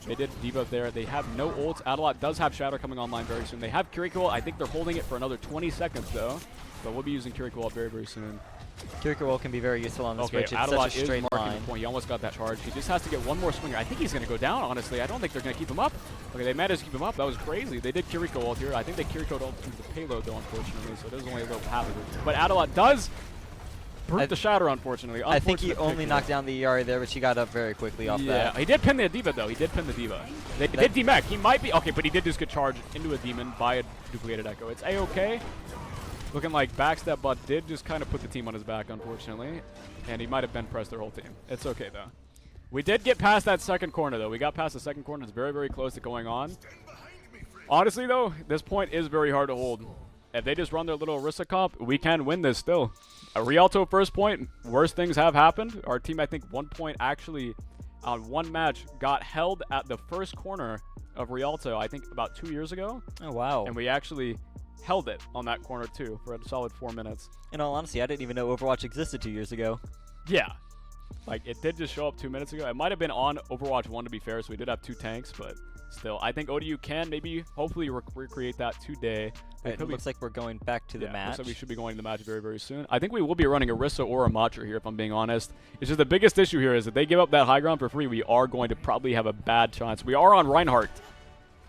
They did Diva there. They have no ults. Adelot does have Shatter coming online very soon. They have Kiriko. I think they're holding it for another 20 seconds, though. But we'll be using Kiriko very, very soon. Kiriko can be very useful on this bridge. It's Adelot such a straight line. The point. He almost got that charge. He just has to get one more swinger. I think he's going to go down, honestly. I don't think they're going to keep him up. Okay, they managed to keep him up. That was crazy. They did Kiriko ult here. I think they Kiriko'd ult into the payload, though, unfortunately. So there's only a little half of it. But Adelot does brute the Shatter, unfortunately. I think he only knocked down the ER there, but she got up very quickly off that. Yeah, he did pin the Diva, though. He did pin the Diva. They did demech. He might be... Okay, but he did just get charged into a demon by a duplicated Echo. It's A-OK. Looking like Backstab Butt did just kind of put the team on his back, unfortunately. And he might have been pressed their whole team. It's okay, though. We did get past that second corner, though. We got past the second corner. It's very, very close to going on. Honestly, though, this point is very hard to hold. If they just run their little Orisa comp, we can win this still. A Rialto first point, worse things have happened. Our team, I think, 1 point actually on one match got held at the first corner of Rialto, I think about 2 years ago. Oh, wow. And we actually held it on that corner, too, for a solid 4 minutes. In all honesty, I didn't even know Overwatch existed 2 years ago. Yeah. Like, it did just show up 2 minutes ago. It might have been on Overwatch 1, to be fair, so we did have 2 tanks, but still, I think ODU can maybe, hopefully, recreate that today. It looks like we're going back to the match. Looks like we should be going to the match very, very soon. I think we will be running Orisa or a Matra here, if I'm being honest. It's just the biggest issue here is that they give up that high ground for free, we are going to probably have a bad chance. We are on Reinhardt.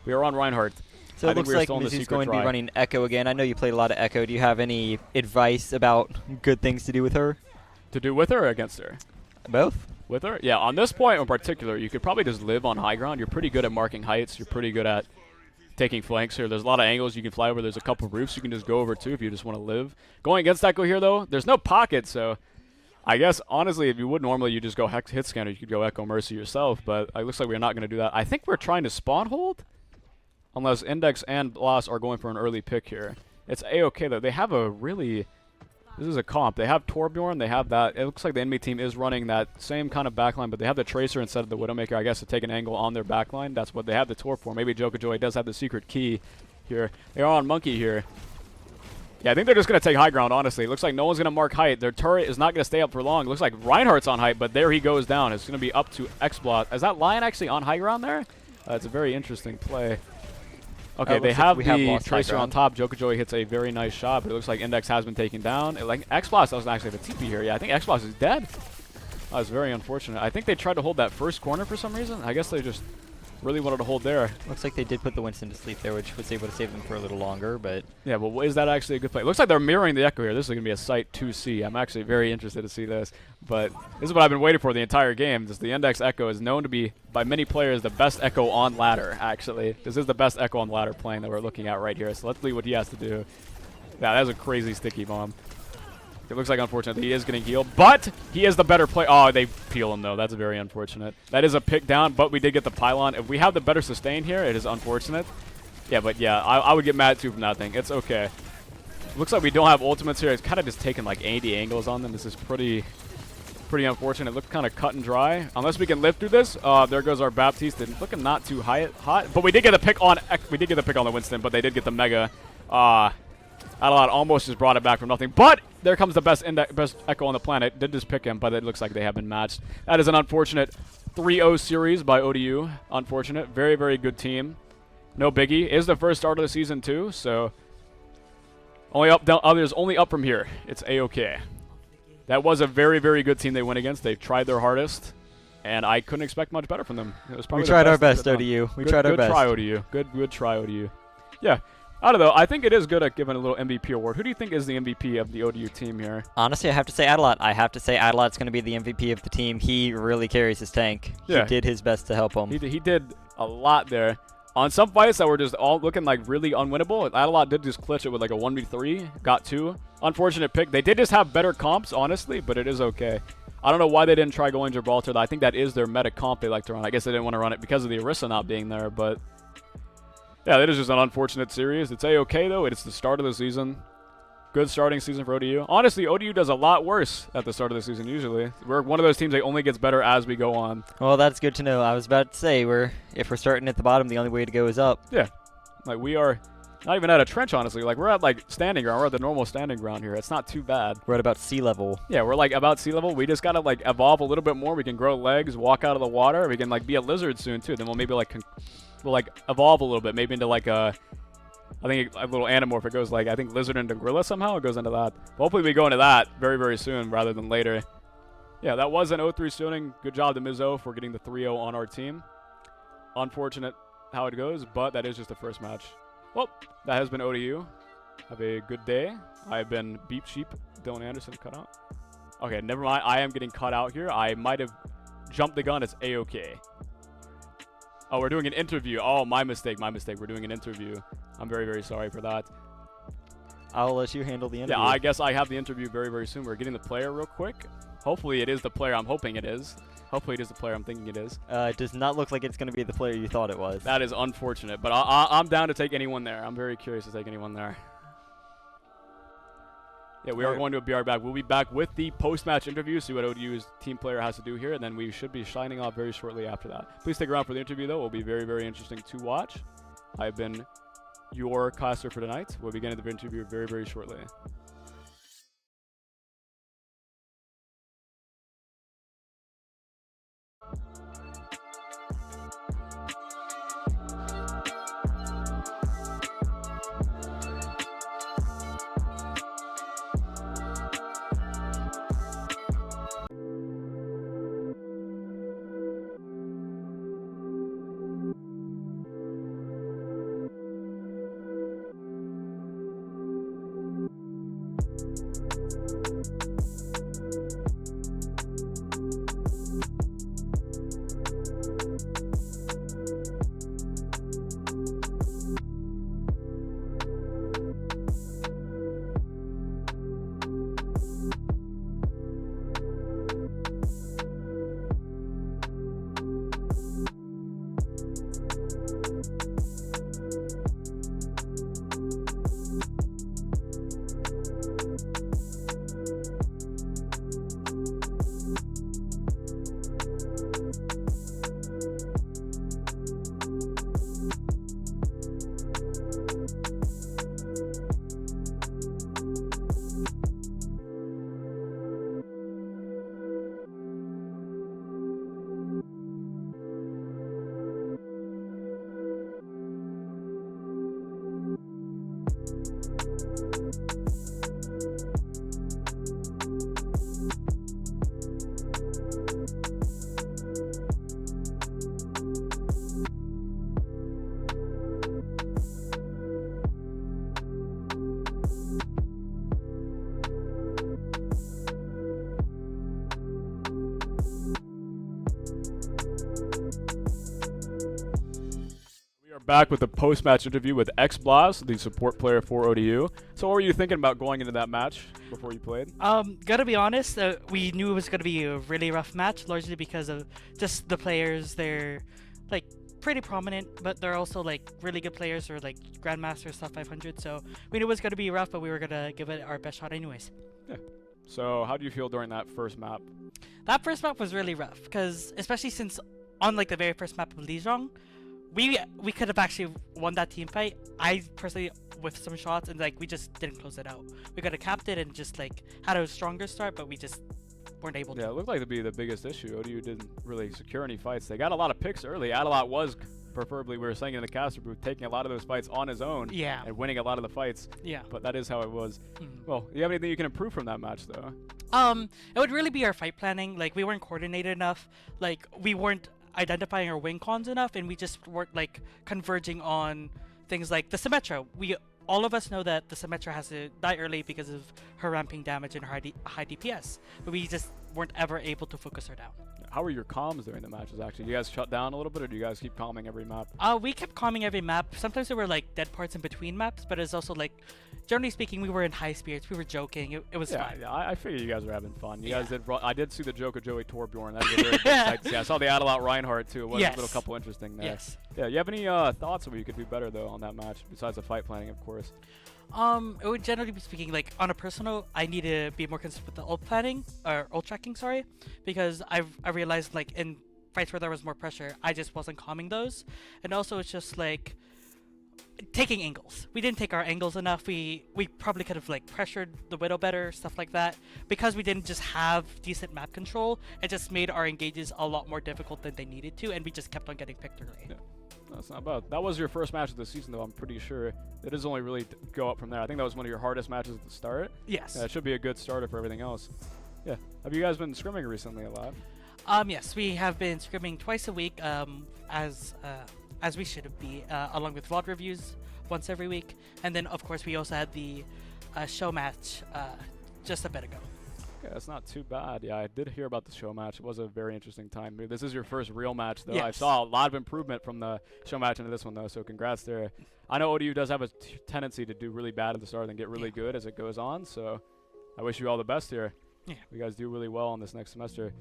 We are on Reinhardt. So it looks like Mizzou's going to be running Echo again. I know you played a lot of Echo. Do you have any advice about good things to do with her? To do with her or against her? Both. With her? Yeah, on this point in particular, you could probably just live on high ground. You're pretty good at marking heights. You're pretty good at taking flanks here. There's a lot of angles you can fly over. There's a couple roofs you can just go over too if you just want to live. Going against Echo here, though, there's no pocket, so I guess, honestly, if you would normally, you just go hit scanner. You could go Echo Mercy yourself, but it looks like we're not going to do that. I think we're trying to spawn hold, unless Index and Loss are going for an early pick here. It's A-OK, though. They have a really... This is a comp. They have Torbjorn. They have that. It looks like the enemy team is running that same kind of backline, but they have the Tracer instead of the Widowmaker, I guess, to take an angle on their backline. That's what they have the Tor for. Maybe Jokajoy does have the secret key here. They are on Monkey here. Yeah, I think they're just going to take high ground, honestly. It looks like no one's going to mark height. Their turret is not going to stay up for long. It looks like Reinhardt's on height, but there he goes down. It's going to be up to X-Blot. Is that Lion actually on high ground there? It's a very interesting play. Okay, they have the Tracer on top. Jokajoy hits a very nice shot, but it looks like Index has been taken down. Like X-Blast doesn't actually have a TP here. Yeah, I think X-Blast is dead. That was very unfortunate. I think they tried to hold that first corner for some reason. I guess they just really wanted to hold there. Looks like they did put the Winston to sleep there, which was able to save them for a little longer, but... Yeah, but is that actually a good play? It looks like they're mirroring the Echo here. This is going to be a Site 2C. I'm actually very interested to see this. But this is what I've been waiting for the entire game. This, the Index Echo is known to be, by many players, the best Echo on ladder, actually. This is the best Echo on ladder playing that we're looking at right here. So let's see what he has to do. Yeah, that was a crazy sticky bomb. It looks like, unfortunately, he is getting healed, but he is the better player. Oh, they peel him, though. That's very unfortunate. That is a pick down, but we did get the pylon. If we have the better sustain here, it is unfortunate. Yeah, but yeah, I would get mad, too, from that thing. It's okay. Looks like we don't have ultimates here. It's kind of just taking, like, 80 angles on them. This is pretty unfortunate. It looked kind of cut and dry. Unless we can live through this. There goes our Baptiste. Looking not too hot, but we did get a pick on the Winston, but they did get the Mega. Adelot almost just brought it back from nothing, but there comes the best Echo on the planet. Did just pick him, but it looks like they have been matched. That is an unfortunate 3-0 series by ODU. Unfortunate. Very, very good team. No biggie. Is the first start of the season, too, so only up, down, others only up from here. It's A-OK. That was a very, very good team they went against. They've tried their hardest, and I couldn't expect much better from them. It was probably we tried our best, ODU. We tried our best. Good try, ODU. Good try, ODU. Yeah. I don't know. I think it is good at giving a little MVP award. Who do you think is the MVP of the ODU team here? Honestly, I have to say Adelot. I have to say Adelot's going to be the MVP of the team. He really carries his tank. Yeah. He did his best to help him. He did a lot there. On some fights that were just all looking like really unwinnable, Adelot did just clutch it with like a 1v3. Got 2. Unfortunate pick. They did just have better comps, honestly, but it is okay. I don't know why they didn't try going Gibraltar. I think that is their meta comp they like to run. I guess they didn't want to run it because of the Orisa not being there, but... Yeah, that is just an unfortunate series. It's A-OK, though. It's the start of the season. Good starting season for ODU. Honestly, ODU does a lot worse at the start of the season, usually. We're one of those teams that only gets better as we go on. Well, that's good to know. I was about to say, if we're starting at the bottom, the only way to go is up. Yeah. Like, we are not even at a trench, honestly. Like, we're at, like, standing ground. We're at the normal standing ground here. It's not too bad. We're at about sea level. Yeah, we're, like, about sea level. We just got to, like, evolve a little bit more. We can grow legs, walk out of the water. We can, like, be a lizard soon, too. Then we'll maybe, like... We'll like evolve a little bit, maybe into like I think a little Animorph. It goes like, I think lizard into gorilla somehow. It goes into that. But hopefully we go into that very, very soon rather than later. Yeah, that was an 0-3 shooting. Good job to Mizzou for getting the 3-0 on our team. Unfortunate how it goes, but that is just the first match. Well, that has been ODU. Have a good day. I've been Beep Sheep, Dylan Anderson, cut out. Okay, never mind. I am getting cut out here. I might have jumped the gun. It's A-OK. Oh, we're doing an interview. Oh, my mistake. We're doing an interview. I'm very, very sorry for that. I'll let you handle the interview. Yeah, I guess I have the interview very, very soon. We're getting the player real quick. Hopefully it is the player I'm hoping it is. Hopefully it is the player I'm thinking it is. It does not look like it's going to be the player you thought it was. That is unfortunate, but I'm down to take anyone there. I'm very curious to take anyone there. Yeah, we are going to be right back. We'll be back with the post-match interview, see what ODU's team player has to do here, and then we should be signing off very shortly after that. Please stick around for the interview, though. It will be very, very interesting to watch. I've been your caster for tonight. We'll be getting the interview very, very shortly. Back with the post-match interview with XBlas, the support player for ODU. So what were you thinking about going into that match before you played? Gotta be honest, we knew it was gonna be a really rough match, largely because of just the players. They're like pretty prominent, but they're also like really good players or like grandmasters, top 500. So we knew it was gonna be rough, but we were gonna give it our best shot anyways. Yeah. So how do you feel during that first map? That first map was really rough, because especially since on like the very first map of Lijiang, we could have actually won that team fight. I personally, with some shots, and like we just didn't close it out. We could have capped it and just like had a stronger start, but we just weren't able to. Yeah, it looked like to be the biggest issue. ODU didn't really secure any fights. They got a lot of picks early. Adelot was preferably, we were saying in the caster booth, taking a lot of those fights on his own. Yeah. And winning a lot of the fights. Yeah. But that is how it was. Mm. Well, do you have anything you can improve from that match, though? It would really be our fight planning. Like we weren't coordinated enough. Like we weren't identifying our win cons enough, and we just weren't like converging on things like the Symmetra. All of us know that the Symmetra has to die early because of her ramping damage and her high DPS, but we just weren't ever able to focus her down. How were your comms during the matches, actually? Do you guys shut down a little bit, or do you guys keep calming every map? We kept calming every map. Sometimes there were like dead parts in between maps, but it's also like, generally speaking, we were in high spirits. We were joking. It was fun. Yeah, I figured you guys were having fun. You guys did. I did see the joke of Joey Torbjorn. That was a very good sight to see. I saw the Adelot Reinhardt too. It was a little couple interesting there. Yes. Yeah. You have any thoughts on what you could do better though on that match besides the fight planning, of course? It would generally be speaking, like on a personal, I need to be more consistent with the ult planning or ult tracking, sorry, because I realized like in fights where there was more pressure, I just wasn't calming those, and also it's just like taking angles. We didn't take our angles enough. We probably could have like pressured the Widow better, stuff like that, because we didn't just have decent map control. It just made our engages a lot more difficult than they needed to, and we just kept on getting picked early. Yeah. That's not bad. That was your first match of the season, though, I'm pretty sure. It is only really go up from there. I think that was one of your hardest matches at the start. Yes. Yeah, it should be a good starter for everything else. Yeah. Have you guys been scrimming recently a lot? Yes, we have been scrimming twice a week, as we should be, along with VOD reviews once every week. And then, of course, we also had the show match just a bit ago. Okay, that's not too bad. Yeah, I did hear about the show match. It was a very interesting time. This is your first real match, though. I Yes. saw a lot of improvement from the show match into this one, though, so congrats there. I know ODU does have a tendency to do really bad at the start and get really good as it goes on, so I wish you all the best here. Yeah. You guys do really well on this next semester.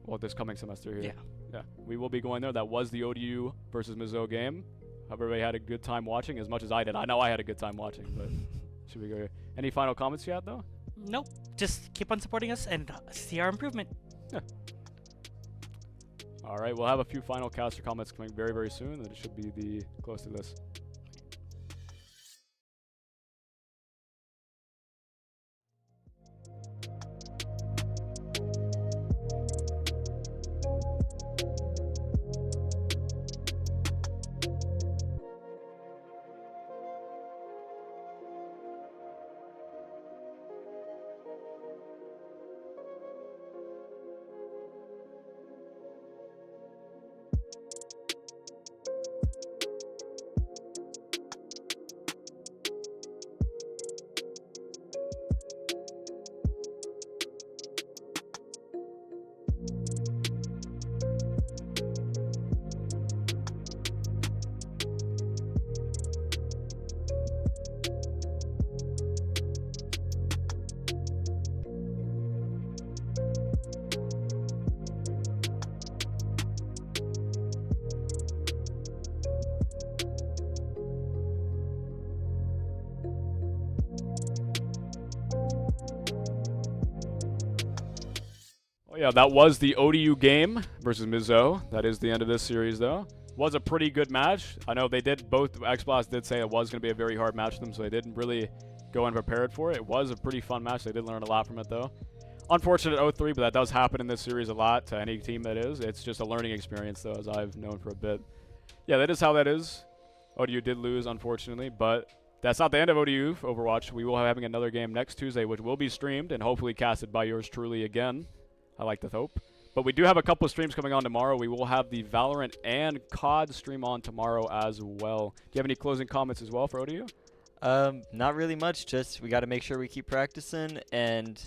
Well, this coming semester here. Yeah. Yeah, we will be going there. That was the ODU versus Mizzou game. Hope everybody had a good time watching as much as I did. I know I had a good time watching, but should we go here? Any final comments you had, though? Nope. Just keep on supporting us and see our improvement. Yeah. All right, we'll have a few final caster comments coming very, very soon. That should be the close to this. Well, yeah, that was the ODU game versus Mizzou. That is the end of this series, though. Was a pretty good match. I know they did both. Xbox did say it was going to be a very hard match for them, so they didn't really go unprepared for it. It was a pretty fun match. They did learn a lot from it, though. Unfortunate 0-3, but that does happen in this series a lot to any team that is. It's just a learning experience, though, as I've known for a bit. Yeah, that is how that is. ODU did lose, unfortunately, but that's not the end of ODU Overwatch. We will have having another game next Tuesday, which will be streamed and hopefully casted by yours truly again. I like to hope. But we do have a couple of streams coming on tomorrow. We will have the Valorant and COD stream on tomorrow as well. Do you have any closing comments as well for ODU? Not really much. Just we got to make sure we keep practicing, and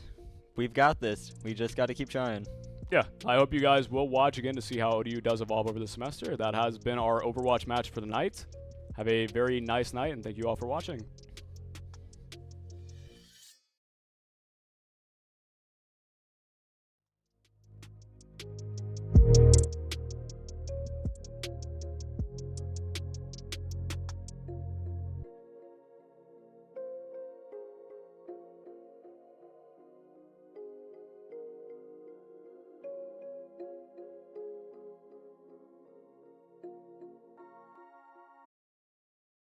we've got this. We just got to keep trying. Yeah, I hope you guys will watch again to see how ODU does evolve over the semester. That has been our Overwatch match for the night. Have a very nice night, and thank you all for watching.